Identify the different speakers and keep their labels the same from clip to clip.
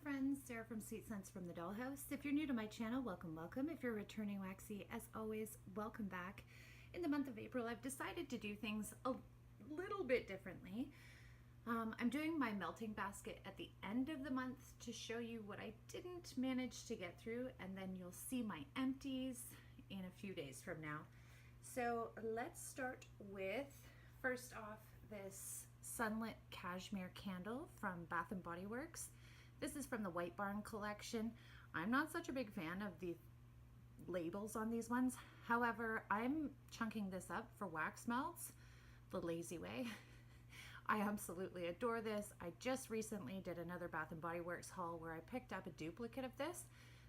Speaker 1: friends, Sarah from Sweet Scents from the Dollhouse. If you're new to my channel, welcome, welcome. If you're returning waxy, as always, welcome back. In the month of April, I've decided to do things a little bit differently. I'm doing my melting basket at the end of the month to show you what I didn't manage to get through, and then you'll see my empties in a few days from now. So let's start with, first off, this sunlit cashmere candle from Bath & Body Works. This is from the White Barn collection. I'm not such a big fan of the labels on these ones. However, I'm chunking this up for wax melts the lazy way. I absolutely adore this. I just recently did another Bath & Body Works haul where I picked up a duplicate of this.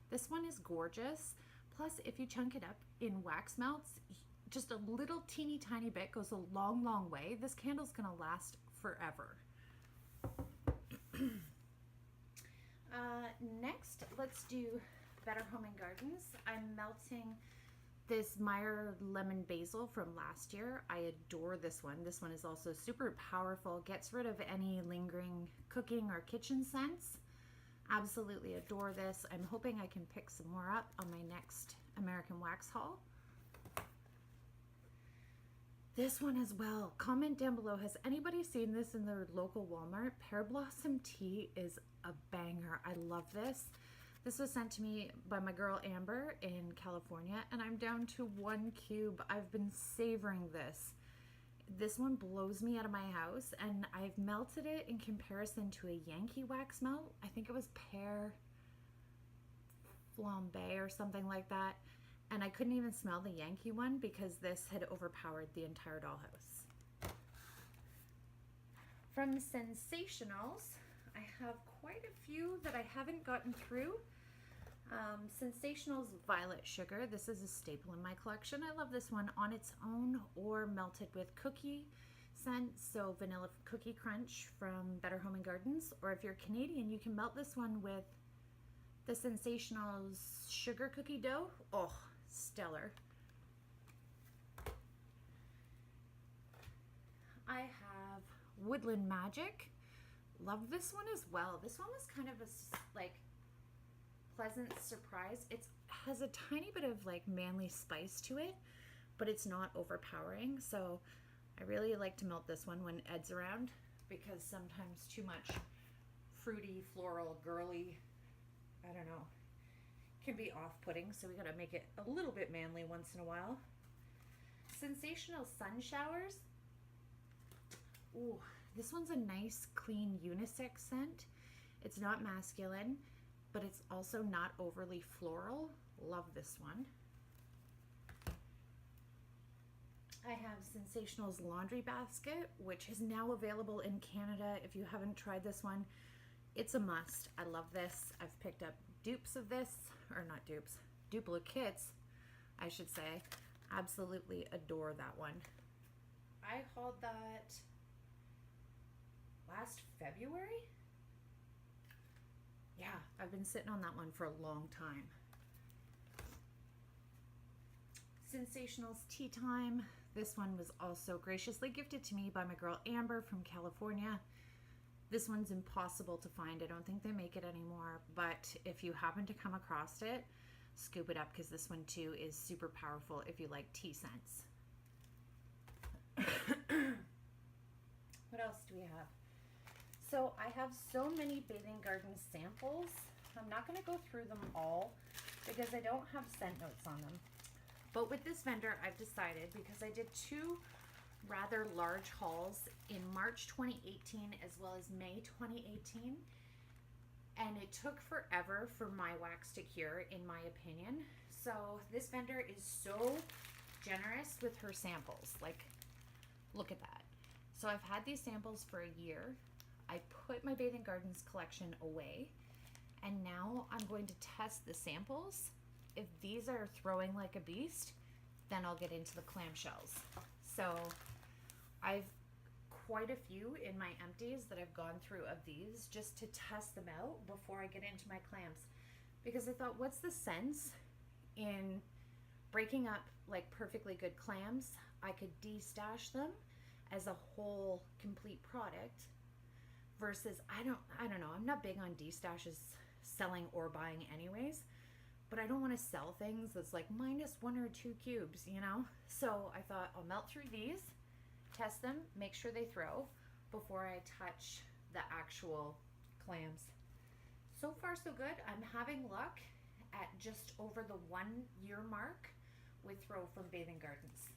Speaker 1: This one is gorgeous. Plus, if you chunk it up in wax melts, just a little teeny tiny bit goes a long, long way. This candle's gonna last forever. Next, let's do Better Home and Gardens. I'm melting this Meyer Lemon Basil from last year. I adore this one. This one is also super powerful, gets rid of any lingering cooking or kitchen scents. Absolutely adore this. I'm hoping I can pick some more up on my next American Wax haul. This one as well. Comment down below, has anybody seen this in their local Walmart? Pear Blossom Tea is a banger. I love this. This was sent to me by my girl Amber in California, and I'm down to 1 cube. I've been savoring this. This one blows me out of my house, and I've melted it in comparison to a Yankee wax melt. I think it was pear flambe or something like that. And I couldn't even smell the Yankee one because this had overpowered the entire dollhouse. From Sensationals, I have quite a few that I haven't gotten through. Sensationals Violet Sugar. This is a staple in my collection. I love this one on its own or melted with cookie scent. So Vanilla Cookie Crunch from Better Home and Gardens. Or if you're Canadian, you can melt this one with the Sensationals Sugar Cookie Dough. Oh, stellar. I have Woodland Magic. Love this one as well. This one was kind of a pleasant surprise. It has a tiny bit of manly spice to it, but it's not overpowering. So I really like to melt this one when Ed's around because sometimes too much fruity, floral, girly, I don't know, can be off-putting, so we gotta make it a little bit manly once in a while. Sensational Sun Showers. Ooh, this one's a nice, clean unisex scent. It's not masculine, but it's also not overly floral. Love this one. I have Sensationals Laundry Basket, which is now available in Canada. If you haven't tried this one, it's a must. I love this. I've picked up dupes of this, or not dupes, duplicates, I should say. Absolutely adore that one. I hauled that last February. Yeah, I've been sitting on that one for a long time. Sensationals Tea Time. This one was also graciously gifted to me by my girl Amber from California. This one's impossible to find. I don't think they make it anymore, but if you happen to come across it, scoop it up because this one too is super powerful if you like tea scents. What else do we have? So I have so many Bathing Garden samples. I'm not going to go through them all because I don't have scent notes on them. But with this vendor, I've decided, because I did 2 rather large hauls in March 2018 as well as May 2018, and it took forever for my wax to cure, in my opinion. So this vendor is so generous with her samples. Look at that. So I've had these samples for a year. I put my Bathing Gardens collection away, and now I'm going to test the samples. If these are throwing like a beast, then I'll get into the clamshells. So I've quite a few in my empties that I've gone through of these just to test them out before I get into my clams, because I thought, what's the sense in breaking up perfectly good clams? I could de-stash them as a whole complete product versus I don't know, I'm not big on de-stashes selling or buying anyways. But I don't want to sell things that's like minus 1 or 2 cubes, you know? So I thought I'll melt through these, test them, make sure they throw before I touch the actual clams. So far so good. I'm having luck at just over the 1 year mark with throw from Bathing Gardens.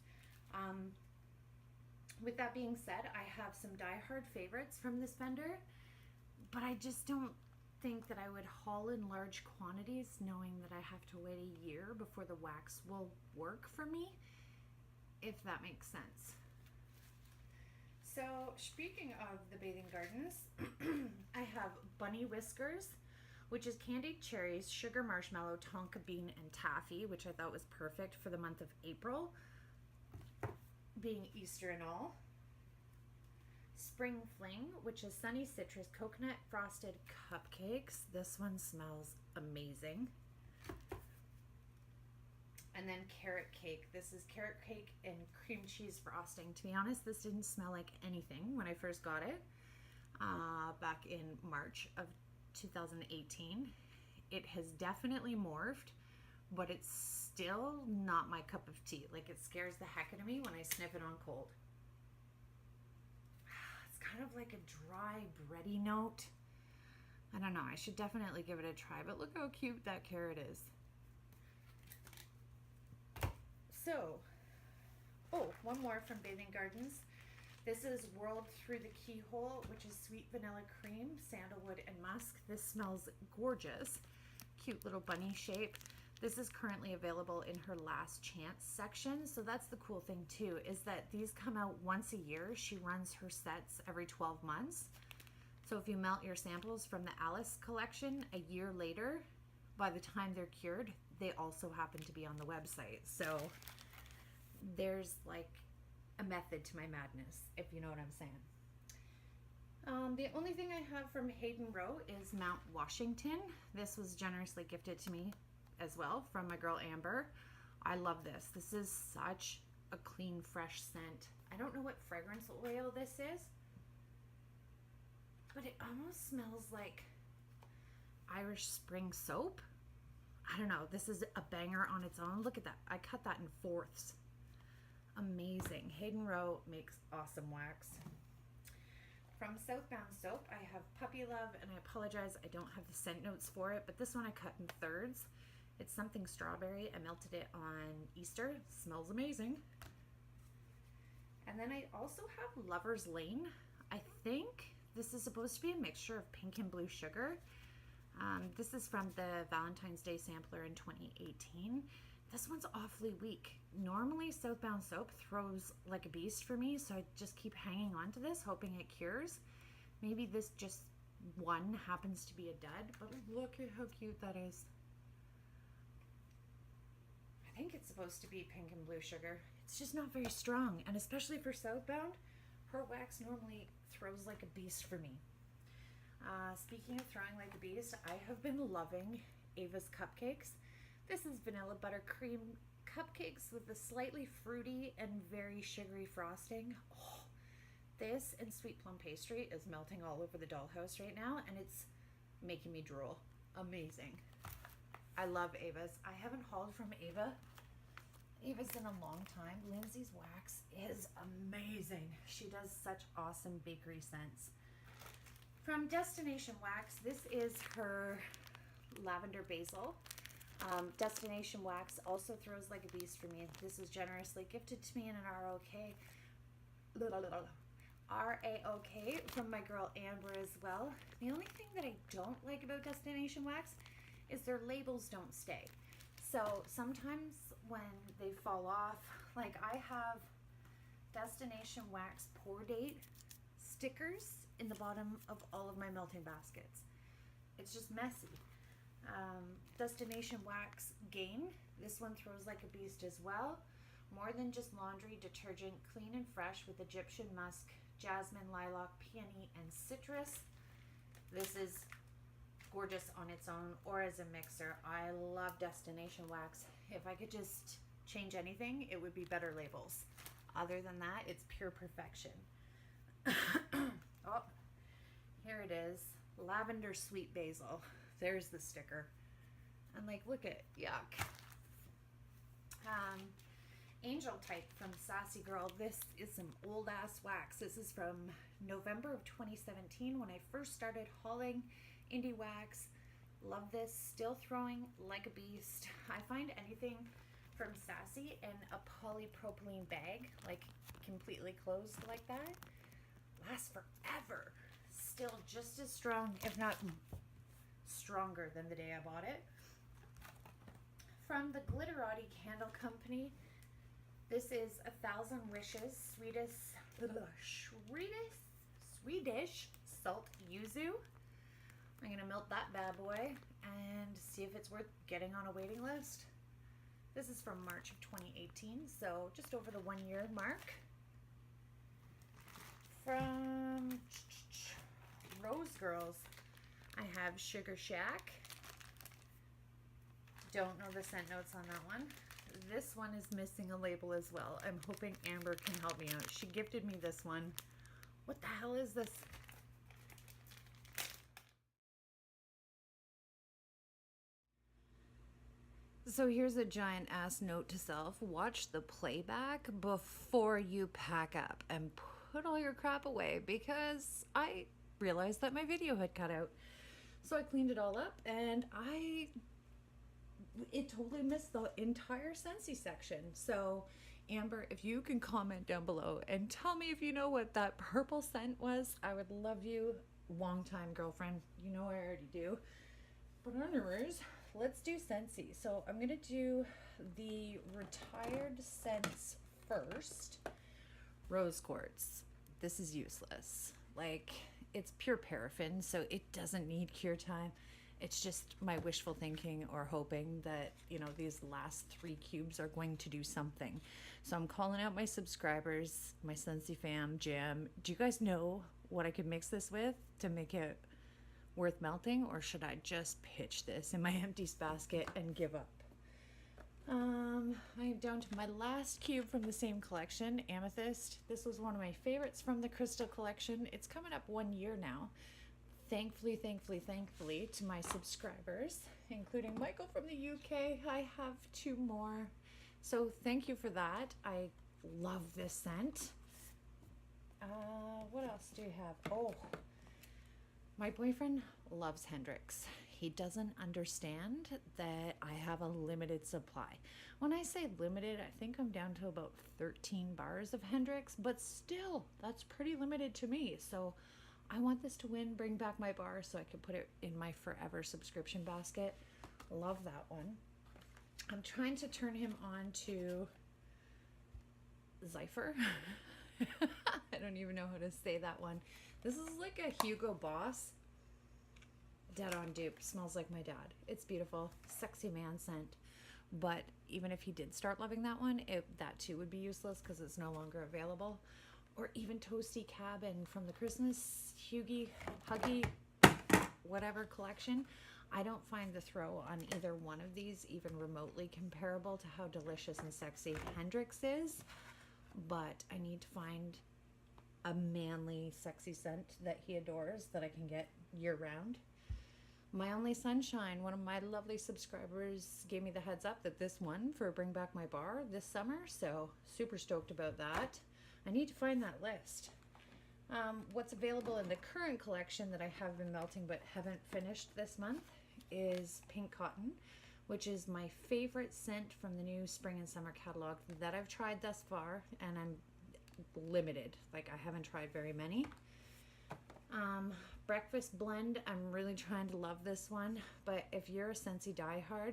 Speaker 1: With that being said, I have some diehard favorites from this vendor, but I just don't think that I would haul in large quantities knowing that I have to wait a year before the wax will work for me, if that makes sense. So speaking of the Bathing Gardens, I have Bunny Whiskers, which is candied cherries, sugar marshmallow, tonka bean, and taffy, which I thought was perfect for the month of April, being Easter and all. Spring Fling, which is sunny citrus coconut frosted cupcakes. This one smells amazing. And then carrot cake. This is carrot cake and cream cheese frosting. To be honest, this didn't smell like anything when I first got it back in March of 2018. It has definitely morphed, but it's still not my cup of tea. Like, it scares the heck out of me when I sniff it on cold. It's kind of like a dry, bready note. I don't know. I should definitely give it a try, but look how cute that carrot is. So, one more from Bathing Gardens. This is Whirled Through the Keyhole, which is sweet vanilla cream, sandalwood, and musk. This smells gorgeous. Cute little bunny shape. This is currently available in her last chance section. So that's the cool thing too, is that these come out once a year. She runs her sets every 12 months. So if you melt your samples from the Alice collection a year later, by the time they're cured, they also happen to be on the website. So there's like a method to my madness, if you know what I'm saying. The only thing I have from Hayden Row is Mount Washington. This was generously gifted to me as well from my girl Amber. I love this. This is such a clean, fresh scent. I don't know what fragrance oil this is, but it almost smells like Irish Spring soap. I don't know. This is a banger on its own. Look at that. I cut that in fourths. Amazing. Hayden Row makes awesome wax. From Southbound Soap, I have Puppy Love, and I apologize, I don't have the scent notes for it, but this one I cut in thirds. It's something strawberry. I melted it on Easter. It smells amazing. And then I also have Lover's Lane. I think this is supposed to be a mixture of pink and blue sugar. This is from the Valentine's Day sampler in 2018. This one's awfully weak. Normally Southbound Soap throws like a beast for me, so I just keep hanging on to this, hoping it cures. Maybe this just one happens to be a dud, but look at how cute that is. I think it's supposed to be pink and blue sugar. It's just not very strong, and especially for Southbound, her wax normally throws like a beast for me. Speaking of throwing like a beast, I have been loving Ava's cupcakes. This is vanilla buttercream cupcakes with a slightly fruity and very sugary frosting. Oh, this and sweet plum pastry is melting all over the dollhouse right now, and it's making me drool. Amazing. I love Ava's. I haven't hauled from Ava's in a long time. Lindsay's wax is amazing. She does such awesome bakery scents. From Destination Wax, this is her lavender basil. Destination Wax also throws like a beast for me. This was generously gifted to me in an RAOK from my girl Amber as well. The only thing that I don't like about Destination Wax is their labels don't stay. So sometimes when they fall off, like I have Destination Wax pour date stickers in the bottom of all of my melting baskets. It's just messy. Destination Wax Gain. This one throws like a beast as well. More than just laundry detergent, clean and fresh with Egyptian musk, jasmine, lilac, peony, and citrus. This is gorgeous on its own or as a mixer. I love Destination Wax. If I could just change anything, it would be better labels. Other than that, it's pure perfection. Oh, here it is. Lavender Sweet Basil. there's the sticker. And like, look at, yuck. Angel Type from Sassy Girl. This is some old ass wax. This is from November of 2017 when I first started hauling indie wax. Love this. Still throwing like a beast. I find anything from Sassy in a polypropylene bag, like completely closed like that, lasts forever. Still just as strong, if not stronger than the day I bought it. From the Glitterati Candle Company, this is 1,000 Wishes Swedish salt yuzu. I'm gonna melt that bad boy and see if it's worth getting on a waiting list. This is from March of 2018, so just over the 1 year mark. From Rose Girls, I have Sugar Shack. Don't know the scent notes on that one. This one is missing a label as well. I'm hoping Amber can help me out. She gifted me this one. What the hell is this? So here's a giant ass note to self. Watch the playback before you pack up and put all your crap away, because I realized that my video had cut out. So I cleaned it all up and it totally missed the entire Scentsy section. So Amber, if you can comment down below and tell me if you know what that purple scent was, I would love you. Long time girlfriend. You know I already do. But anyways, let's do Scentsy. So I'm gonna do the retired scents first. Rose quartz. This is useless. Like, it's pure paraffin, so it doesn't need cure time. It's just my wishful thinking or hoping that, you know, these last 3 cubes are going to do something. So I'm calling out my subscribers, my Scentsy fam, Jam. Do you guys know what I could mix this with to make it worth melting, or should I just pitch this in my empties basket and give up? I am down to my last cube from the same collection, Amethyst. This was one of my favorites from the Crystal collection. It's coming up 1 year now. Thankfully to my subscribers, including Michael from the UK. I have 2 more. So thank you for that. I love this scent. What else do you have? Oh, my boyfriend loves Hendrix. He doesn't understand that I have a limited supply. When I say limited, I think I'm down to about 13 bars of Hendrix, but still, that's pretty limited to me. So I want this to win, bring back my bar so I can put it in my forever subscription basket. Love that one. I'm trying to turn him on to Zypher. I don't even know how to say that one. This is like a Hugo Boss dead on dupe. Smells like my dad. It's beautiful. Sexy man scent. But even if he did start loving that one, that too would be useless because it's no longer available. Or even Toasty Cabin from the Christmas Huggy whatever collection. I don't find the throw on either one of these even remotely comparable to how delicious and sexy Hendrix is. But I need to find a manly, sexy scent that he adores that I can get year round. My Only Sunshine, one of my lovely subscribers gave me the heads up that this one for Bring Back My Bar this summer, so super stoked about that. I need to find that list. What's available in the current collection that I have been melting but haven't finished this month is Pink Cotton, which is my favorite scent from the new spring and summer catalog that I've tried thus far, and I'm limited. Like, I haven't tried very many. Breakfast Blend, I'm really trying to love this one, but if you're a Scentsy diehard,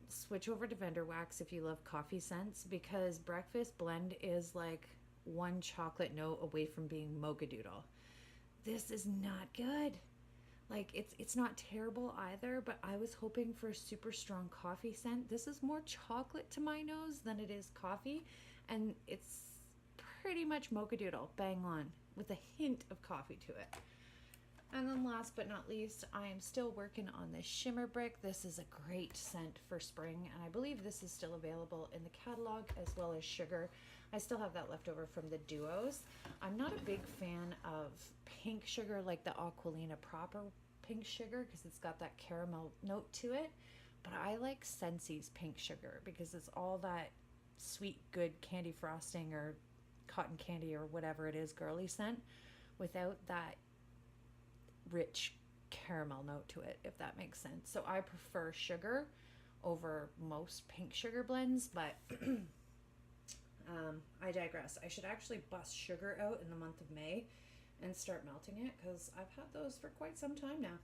Speaker 1: switch over to Vendor Wax if you love coffee scents, because Breakfast Blend is like one chocolate note away from being mochadoodle. This is not good. Like, it's not terrible either, but I was hoping for a super strong coffee scent. This is more chocolate to my nose than it is coffee, and it's pretty much mochadoodle, bang on, with a hint of coffee to it. And then last but not least, I am still working on this Shimmer Brick. This is a great scent for spring, and I believe this is still available in the catalog, as well as Sugar. I still have that left over from the duos. I'm not a big fan of pink sugar like the Aquilina Proper pink sugar because it's got that caramel note to it. But I like Scentsy's pink sugar because it's all that sweet, good candy frosting or cotton candy or whatever it is, girly scent, without that rich caramel note to it, if that makes sense. So I prefer sugar over most pink sugar blends, but I digress. I should actually bust sugar out in the month of May and start melting it because I've had those for quite some time now.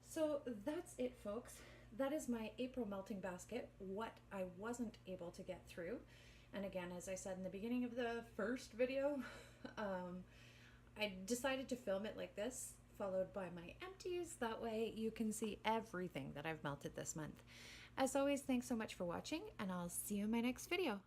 Speaker 1: So that's it, folks. That is my April melting basket, what I wasn't able to get through. And again, as I said in the beginning of the first video, I decided to film it like this, followed by my empties. That way you can see everything that I've melted this month. As always, thanks so much for watching, and I'll see you in my next video.